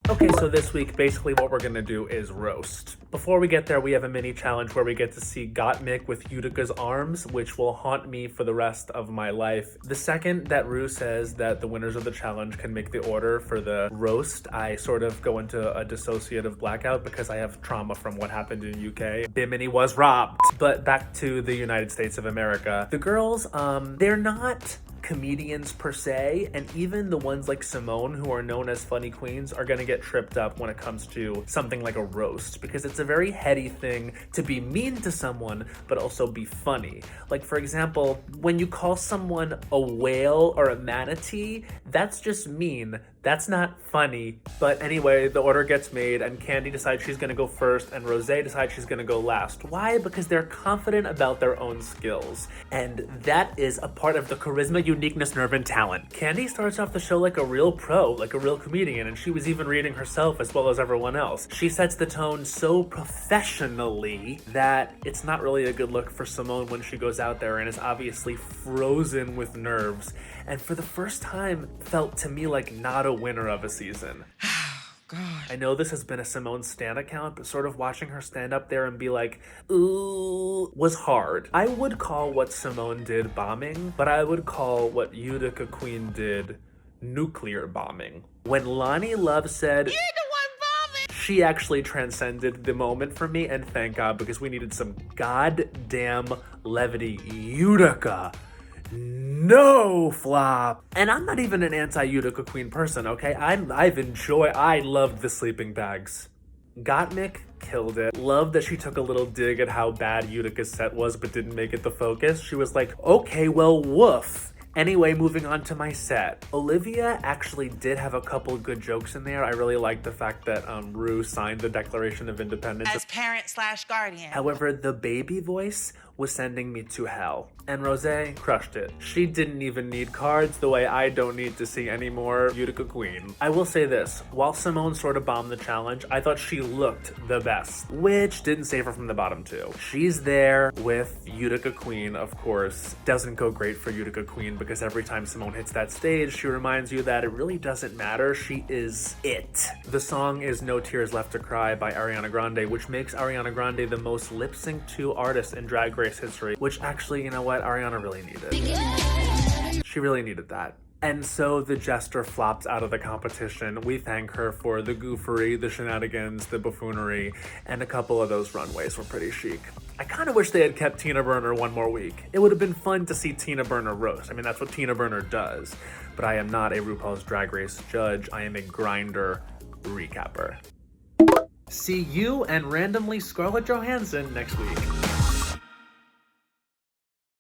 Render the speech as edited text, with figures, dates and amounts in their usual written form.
Okay, so this week, basically what we're gonna do is roast. Before we get there, we have a mini challenge where we get to see Gottmik with Utica's arms, which will haunt me for the rest of my life. The second that Rue says that the winners of the challenge can make the order for the roast, I sort of go into a dissociative blackout because I have trauma from what happened in UK. Bimini was robbed. But back to the United States of America. The girls, they're not comedians per se, and even the ones like Simone, who are known as funny queens, are gonna get tripped up when it comes to something like a roast, because it's a very heady thing to be mean to someone but also be funny. Like, for example, when you call someone a whale or a manatee, that's just mean. That's not funny. But anyway, the order gets made and Candy decides she's gonna go first and Rosé decides she's gonna go last. Why? Because they're confident about their own skills. And that is a part of the charisma, uniqueness, nerve, and talent. Candy starts off the show like a real pro, like a real comedian, and she was even reading herself as well as everyone else. She sets the tone so professionally that it's not really a good look for Simone when she goes out there and is obviously frozen with nerves. And for the first time, felt to me like not a winner of a season. God. I know this has been a Simone stan account, but sort of watching her stand up there and be like, ooh, was hard. I would call what Simone did bombing, but I would call what Utica Queen did nuclear bombing. When Lonnie Love said, "You're the one bombing," she actually transcended the moment for me, and thank God, because we needed some goddamn levity. Utica. No flop. And I'm not even an anti-Utica Queen person, okay? I loved the sleeping bags. Gottmik killed it. Loved that she took a little dig at how bad Utica's set was but didn't make it the focus. She was like, okay, well, woof. Anyway, moving on to my set. Olivia actually did have a couple good jokes in there. I really liked the fact that Rue signed the Declaration of Independence as parent/guardian. However, the baby voice was sending me to hell. And Rosé crushed it. She didn't even need cards the way I don't need to see any more Utica Queen. I will say this, while Simone sort of bombed the challenge, I thought she looked the best, which didn't save her from the bottom two. She's there with Utica Queen, of course. Doesn't go great for Utica Queen because every time Simone hits that stage, she reminds you that it really doesn't matter. She is it. The song is No Tears Left to Cry by Ariana Grande, which makes Ariana Grande the most lip-synced to artist in Drag Race history, which actually, you know what, Ariana really needed. She really needed that. And so the jester flops out of the competition. We thank her for the goofery, the shenanigans, the buffoonery, and a couple of those runways were pretty chic. I kind of wish they had kept Tina Burner one more week. It would have been fun to see Tina Burner roast. I mean, that's what Tina Burner does. But I am not a RuPaul's Drag Race judge. I am a Grindr recapper. See you and randomly Scarlett Johansson next week.